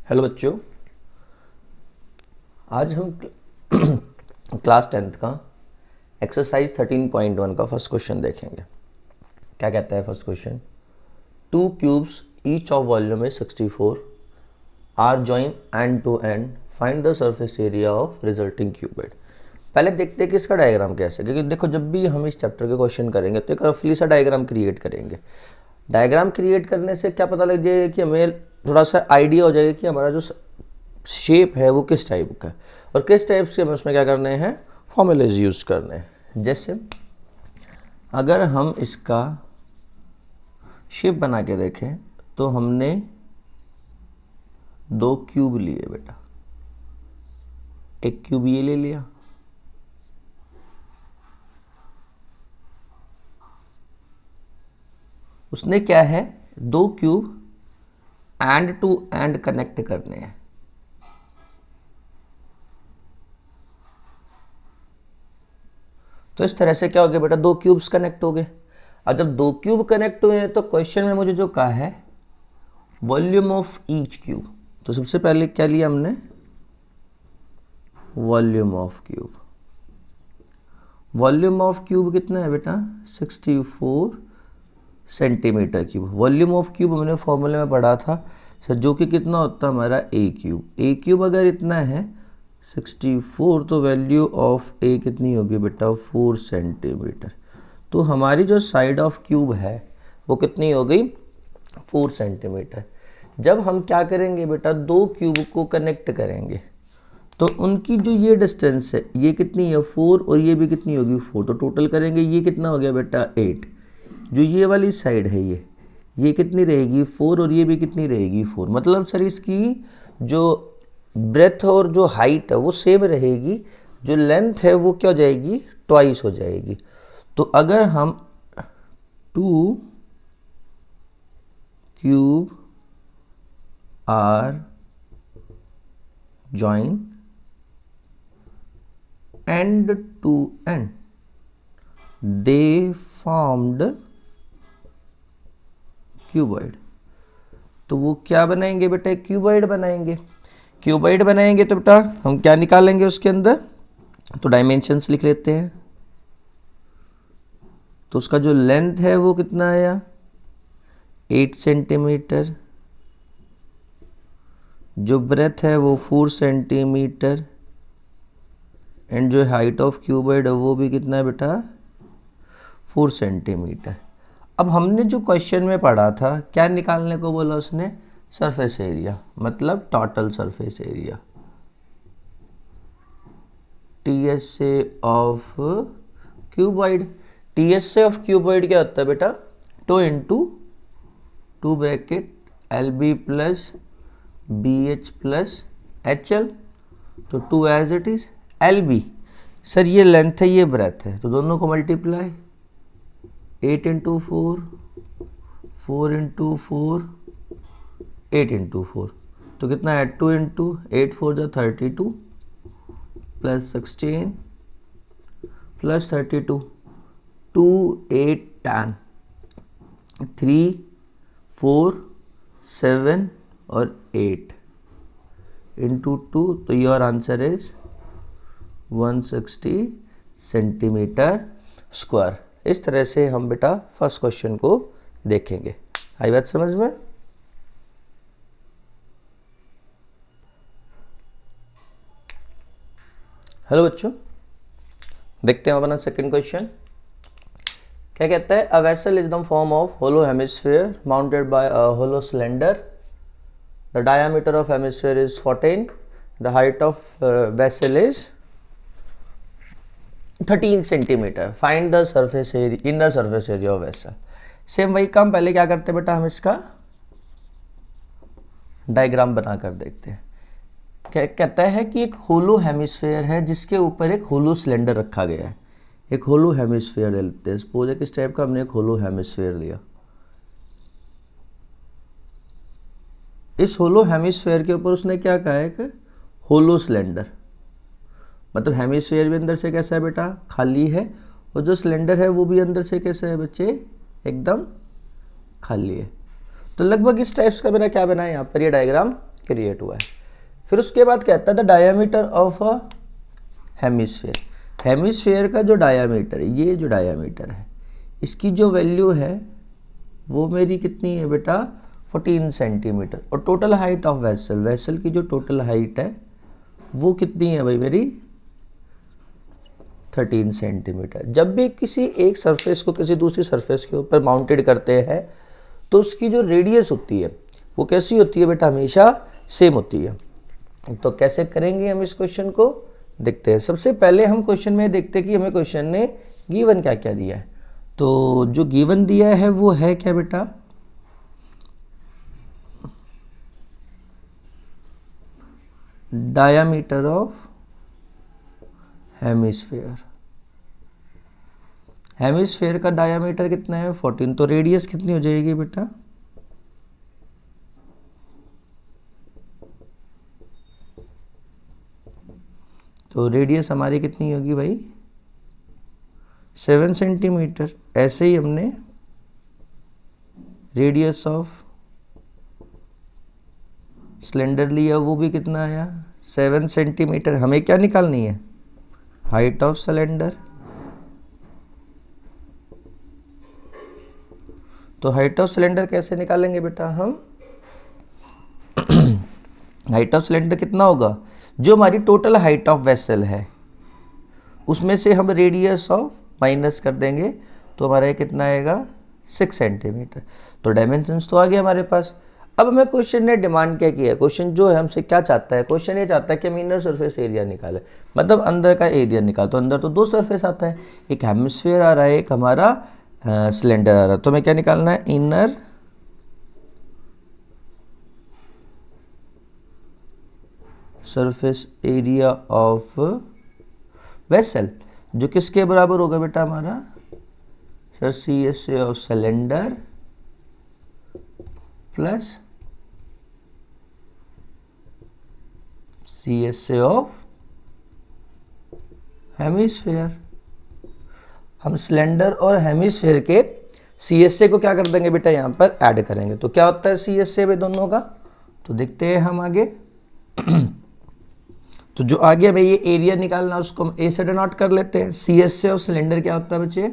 Hello बच्चों, आज हम क्लास 10th का एक्सरसाइज 13.1 का फर्स्ट क्वेश्चन देखेंगे। क्या कहता है first question? Two cubes each of volume है 64 are join end to end, find the surface area of resulting cuboid. पहले देखते हैं कि इसका डायग्राम कैसे, क्योंकि देखो जब भी हम इस चैप्टर के क्वेश्चन करेंगे तो एक रफली सा डायग्राम क्रिएट करेंगे। डायग्राम क्रिएट करने से क्या पता लग जाएगा कि हमें थोड़ा सा आइडिया हो जाएगा कि हमारा जो शेप है वो किस टाइप का है और किस टाइप से हमें उसमें क्या करने हैं, फॉर्मूलेज यूज करने हैं। जैसे अगर हम इसका शेप बना के देखें तो हमने दो क्यूब लिए बेटा, एक क्यूब ये ले लिया, उसने क्या है दो cube end to end connect करने हैं। तो इस तरह से क्या हो गया बेटा, दो क्यूब्स कनेक्ट हो गए। और जब दो क्यूब कनेक्ट हुए हैं तो क्वेश्चन में मुझे जो कहा है वॉल्यूम ऑफ ईच क्यूब, तो सबसे पहले क्या लिया हमने, volume of cube. Volume of cube कितना है बेटा, 64 centimetre cube. Volume of cube हमने फॉर्मूले में पढ़ा था सर, जो कि कितना होता है हमारा ए क्यूब। ए क्यूब अगर इतना है 64 तो वैल्यू ऑफ ए कितनी होगी बेटा, 4 सेंटीमीटर। तो हमारी जो साइड ऑफ क्यूब है वो कितनी हो गई, 4 सेंटीमीटर। जब हम क्या करेंगे बेटा, दो क्यूब को कनेक्ट करेंगे तो उनकी जो ये डिस्टेंस है ये कितनी है, 4, और ये भी कितनी होगी, 4। तो टोटल करेंगे ये कितना हो गया बेटा, 8। जो ये वाली साइड है ये कितनी रहेगी, 4, और ये भी कितनी रहेगी, 4। मतलब सर इसकी जो ब्रेथ और जो हाइट है वो सेम रहेगी, जो लेंथ है वो क्या हो जाएगी, ट्वाइस हो जाएगी। तो अगर हम two cube are join end to end they formed cuboid, तो वो क्या बनाएंगे बेटा, क्यूबॉइड बनाएंगे। क्यूबॉइड बनाएंगे तो बेटा हम क्या निकालेंगे उसके अंदर, तो डायमेंशंस लिख लेते हैं। तो उसका जो लेंथ है वो कितना आया, 8 सेंटीमीटर। जो ब्रेथ है वो 4 सेंटीमीटर, एंड जो हाइट ऑफ क्यूबॉइड है वो भी कितना है बेटा, 4 सेंटीमीटर। अब हमने जो क्वेश्चन में पढ़ा था क्या निकालने को बोला उसने, सरफेस एरिया, मतलब total surface area, TSA of cuboid. TSA of cuboid क्या होता है बेटा, 2 into 2 bracket L B plus B H plus H L, तो 2 as it is. L B sir ये लेंथ है ये ब्रेथ है, तो दोनों को मल्टीप्लाई, 8 इंटू 4, 4 इंटू 4, 8 इंटू 4, तो कितना है 2 इंटू 8 4 जो 32 प्लस 16 प्लस 32, 2 8 10, 3 4 7 और 8 इंटू 2, तो your answer is 160 centimetre square. इस तरह से हम बेटा फर्स्ट क्वेश्चन को देखेंगे। आई बात समझ में? हेलो बच्चों, देखते हैं अपना सेकंड क्वेश्चन। क्या कहता है, a vessel is the form of hollow hemisphere mounted by a hollow cylinder, the diameter of hemisphere is 14, the height of vessel is 13 centimetre, find the surface area, inner surface area of vessel. Same वही काम, पहले क्या करते हैं बेटा, हम इसका diagram बनाकर देखते हैं। क्या कहता है कि एक होलो हेमिस्फीयर है जिसके ऊपर एक होलो सिलेंडर रखा गया है। एक होलो हेमिस्फीयर ले लेते हैं, सपोज एक इस टाइप का हमने एक होलो हेमिस्फीयर लिया। इस होलो हेमिस्फीयर के ऊपर उसने क्या कहा है कि होलो सिलेंडर, मतलब हेमिस्फीयर भी अंदर से कैसा है बेटा, खाली है, और जो सिलेंडर है वो भी अंदर से कैसा है बच्चे, एकदम खाली है। तो लगभग इस टाइप्स का मेरा क्या बना है यहाँ पर ये डायग्राम क्रिएट हुआ है। फिर उसके बाद कहता है the diameter of a hemisphere, hemisphere का जो डायामीटर, ये जो डायामीटर है इसकी जो वैल्यू है वो मेरी कितनी है बेटा 14 सेंटीमीटर, और total height of vessel, vessel की जो टोटल हाइट है वो कितनी है भाई मेरी 13 सेंटीमीटर। जब भी किसी एक सरफेस को किसी दूसरी सरफेस के ऊपर माउंटेड करते हैं तो उसकी जो रेडियस होती है वो कैसी होती है बेटा, हमेशा सेम होती है। तो कैसे करेंगे हम इस क्वेश्चन को, देखते हैं। सबसे पहले हम क्वेश्चन में देखते हैं कि हमें क्वेश्चन ने गिवन क्या क्या दिया है। तो जो गिवन दिया है वो है क्या बेटा, डायामीटर ऑफ हेमिस्फेयर, हेमिस्फेयर का डायामीटर कितना है 14, तो रेडियस कितनी हो जाएगी बेटा, तो रेडियस हमारी कितनी होगी भाई 7 सेंटीमीटर। ऐसे ही हमने रेडियस ऑफ सिलेंडर लिया, वो भी कितना आया 7 सेंटीमीटर। हमें क्या निकालनी है, हाइट ऑफ सिलेंडर। तो हाइट ऑफ सिलेंडर कैसे निकालेंगे बेटा हम, हाइट ऑफ सिलेंडर कितना होगा, जो हमारी टोटल हाइट ऑफ वेसल है उसमें से हम रेडियस ऑफ माइनस कर देंगे, तो हमारा ये कितना आएगा 6 सेंटीमीटर। तो डायमेंशंस तो आ गया हमारे पास। अब हमें क्वेश्चन ने डिमांड क्या किया है, क्वेश्चन जो है हमसे क्या चाहता है, क्वेश्चन ये चाहता है कि हम इनर सरफेस एरिया निकालें, मतलब अंदर का एरिया निकाल। तो अंदर तो दो सरफेस आता है, एक हेमिस्फीयर आ रहा है, एक हमारा सिलेंडर आ रहा है। तो हमें क्या निकालना है, inner surface area of vessel, जो किसके बराबर होगा बेटा हमारा, sir C S A of cylinder plus C S A of hemisphere. हम सिलेंडर और हेमिस्फेयर के सी एस ए को क्या कर देंगे बेटा, यहाँ पर ऐड करेंगे। तो क्या होता है सी एस ए में दोनों का, तो देखते हैं हम आगे। तो जो आगे हमें ये एरिया निकालना है उसको हम ए से डिनोट कर लेते हैं। C S A of cylinder क्या होता है बच्चे,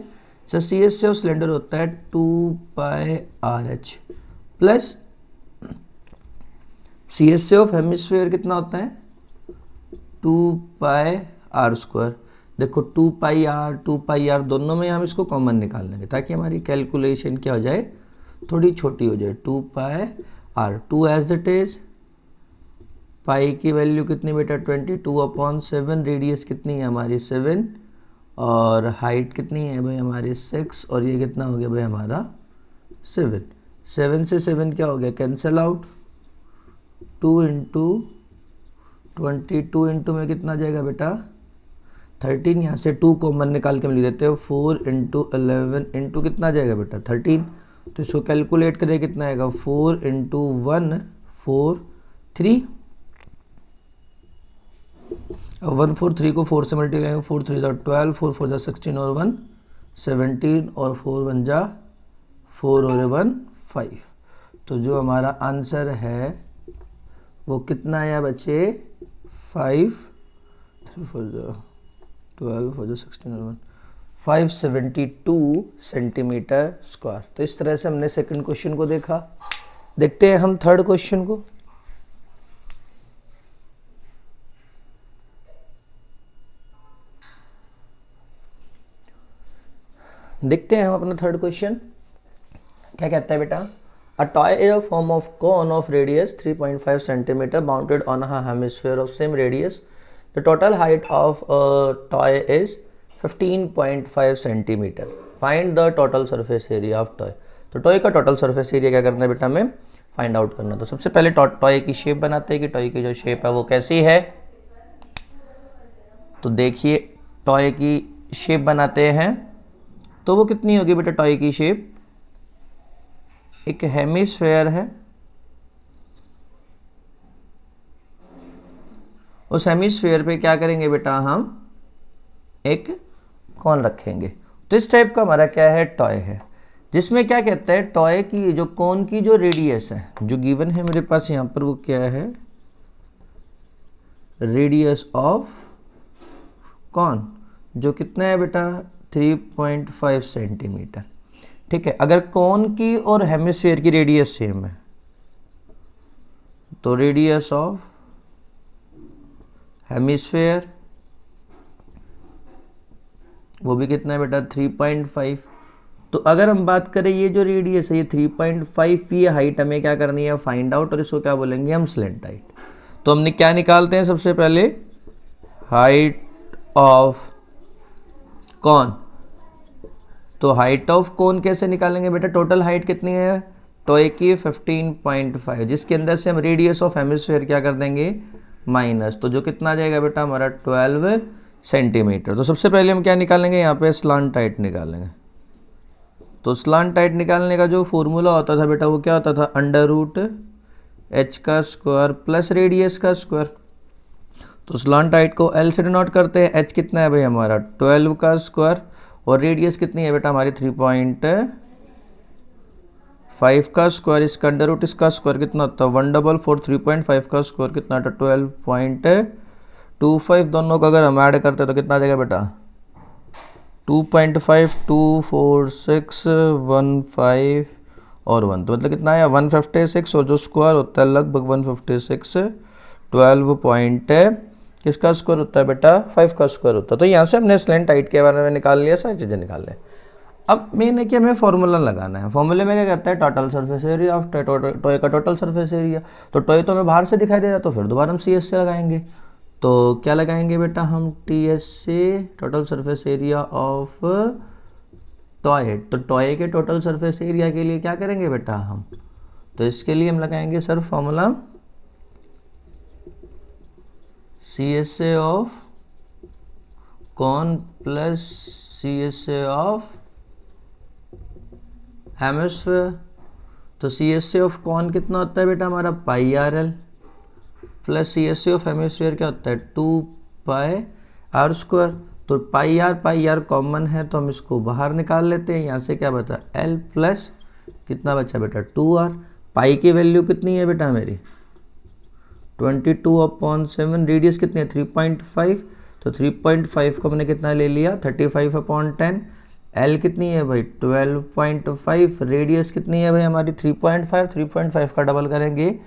sir C S A of cylinder होता है 2πRH plus C S A of hemisphere कितना होता है 2πr²। देखो 2πr दोनों में हम इसको कॉमन निकाल लेंगे ताकि हमारी कैलकुलेशन क्या हो जाए, थोड़ी छोटी हो जाए। 2πr, 2 एज इट इज, पाई की वैल्यू कितनी बेटा 22/7, रेडियस कितनी है हमारी 7, और हाइट कितनी है भाई हमारी 6, और ये कितना हो गया भाई हमारा 7। 7 से 7 क्या हो गया, कैंसिल आउट। 2 इंटू 22 इंटू में कितना जाएगा बेटा 13, यहाँ से 2 कॉमन निकाल के हम लिख देते हो 4 इंटू 11 इंटू कितना जाएगा बेटा 13। तो इसको कैलकुलेट करें कितना आएगा 4 इंटू 1 4 3, 1 4 3 को 4 से मल्टीप्लाई करेंगे, 4 3 12, 4 4 16 और 1 17, और 4 1 4 और 1 5। तो जो हमारा आंसर है वो कितना आया बच्चे 5, 3 4 12 4 16 और 1 572 सेंटीमीटर स्क्वायर। तो इस तरह से हमने सेकंड क्वेश्चन को देखा। देखते हैं हम थर्ड क्वेश्चन को। देखते हैं हम अपना थर्ड क्वेश्चन क्या कहता है बेटा। A toy is a form of cone of radius 3.5 centimetre bounded on a hemisphere of same radius. The total height of a toy is 15.5 centimetre. Find the total surface area of toy. तो toy का total surface area क्या करना है बेटा हमें find out करना। तो सबसे पहले टॉय की शेप बनाते हैं कि टॉय की जो शेप है वो कैसी है। तो देखिए टॉय की शेप बनाते हैं तो वो कितनी होगी बेटा टॉय की शेप, एक हेमिस्फीयर है, उस हेमिस्फीयर पे क्या करेंगे बेटा हम एक कॉन रखेंगे। तो इस टाइप का हमारा क्या है टॉय है, जिसमें क्या कहता है टॉय की जो कोन की जो रेडियस है जो गिवन है मेरे पास यहाँ पर वो क्या है रेडियस ऑफ कौन, जो कितना है बेटा 3.5 सेंटीमीटर। ठीक है, अगर कौन की और हेमिस्फीयर की रेडियस सेम है तो रेडियस ऑफ हेमिस्फीयर वो भी कितना है बेटा 3.5। तो अगर हम बात करें ये जो रेडियस है ये 3.5 ये हाइट हमें क्या करनी है फाइंड आउट, और इसको क्या बोलेंगे हम स्लेंट हाइट। तो हमने क्या निकालते हैं सबसे पहले हाइट ऑफ कौन, तो हाइट ऑफ कौन कैसे निकालेंगे बेटा, टोटल हाइट कितनी है टॉय की 15.5, जिसके अंदर से हम रेडियस ऑफ हेमिस्फीयर क्या कर देंगे माइनस, तो जो कितना आ जाएगा बेटा हमारा 12 सेंटीमीटर। तो सबसे पहले हम क्या निकालेंगे यहाँ पे स्लांट हाइट निकालेंगे। तो स्लांट हाइट निकालने का जो फॉर्मूला होता था बेटा वो क्या होता था अंडर रूट एच का स्क्वायर प्लस रेडियस का स्क्वायर। तो स्लांट हाइट को एल से डिनोट करते हैं, एच कितना है भाई हमारा 12 का स्क्वायर, और रेडियस कितनी है बेटा हमारी 3.5 का स्क्वायर, इसका अंडर रूट इसका स्क्वायर कितना होता है 144, 3.5 का स्क्वायर कितना होता है 12.25, दोनों का अगर हम ऐड करते हैं तो कितना आ जाएगा बेटा 2.5, 2, 4, 6, 1, 5 और 1, तो मतलब कितना आया 156, और जो स्क्वायर होता है लगभग 156, 12 पॉइंट किसका स्क्वायर होता है बेटा 5 का स्क्वायर होता है। तो यहाँ से हमने स्लेंट हाइट के बारे में निकाल लिया, सारी चीज़ें निकाल लें। अब मेन है कि हमें फॉर्मूला लगाना है। फॉर्मूले में क्या कहता है total surface area of toy का टोटल सरफेस एरिया। तो टॉय तो हमें बाहर से दिखाई दे रहा है, तो फिर दोबारा हम सी एस से लगाएंगे। तो क्या लगाएंगे बेटा हम टी एस से total surface area of toy. तो टॉय के टोटल सरफेस एरिया के लिए क्या करेंगे बेटा हम, तो इसके लिए हम लगाएंगे sir formula C S A of cone plus C S A of hemisphere. तो C S A of cone कितना होता है बेटा हमारा pi r l, plus C S C of hemisphere क्या होता है 2 पाई आर स्क्वायर। तो पाई आर कॉमन है तो हम इसको बाहर निकाल लेते हैं, यहाँ से क्या बचा एल प्लस कितना बचा बेटा 2r। पाई की वैल्यू कितनी है बेटा मेरी 22/7, रेडियस कितनी है 3.5, तो 3.5 को हमने कितना ले लिया 35/10। एल कितनी है भाई 12.5, रेडियस कितनी है भाई हमारी 3.5 का डबल करेंगे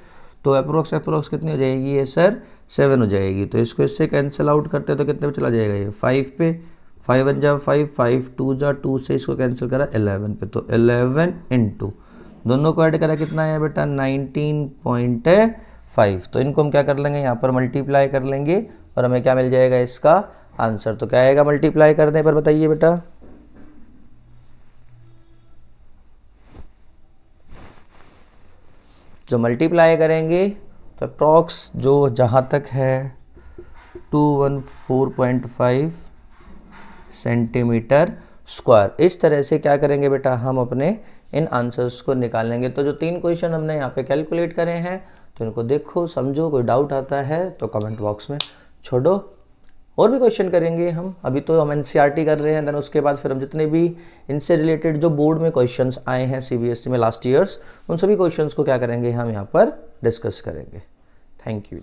तो अप्रोक्स कितनी हो जाएगी ये सर 7 हो जाएगी। तो इसको इससे कैंसिल आउट करते हैं तो कितने पे चला जाएगा ये 5 पे, 5 1 जा 5, 5 2 जा 2 से इसको कैंसिल करा 11 पे, तो 11 इंटू दोनों को ऐड करा कितना है बेटा 19.5। तो इनको हम क्या कर लेंगे यहाँ पर मल्टीप्लाई कर लेंगे और हमें क्या मिल जाएगा इसका आंसर। तो क्या आएगा मल्टीप्लाई करने पर बताइए बेटा, जो मल्टीप्लाई करेंगे तो अप्रॉक्स जो जहाँ तक है 214.5 सेंटीमीटर स्क्वायर। इस तरह से क्या करेंगे बेटा हम अपने इन आंसर्स को निकालेंगे। तो जो 3 क्वेश्चन हमने यहाँ पे कैलकुलेट करे हैं तो इनको देखो समझो, कोई डाउट आता है तो कमेंट बॉक्स में छोड़ो। और भी क्वेश्चन करेंगे हम, अभी तो हम एनसीईआरटी कर रहे हैं, देन उसके बाद फिर हम जितने भी इनसे रिलेटेड जो बोर्ड में क्वेश्चंस आए हैं सीबीएसई में लास्ट ईयर्स, उन सभी क्वेश्चंस को क्या करेंगे हम यहाँ पर डिस्कस करेंगे। Thank you.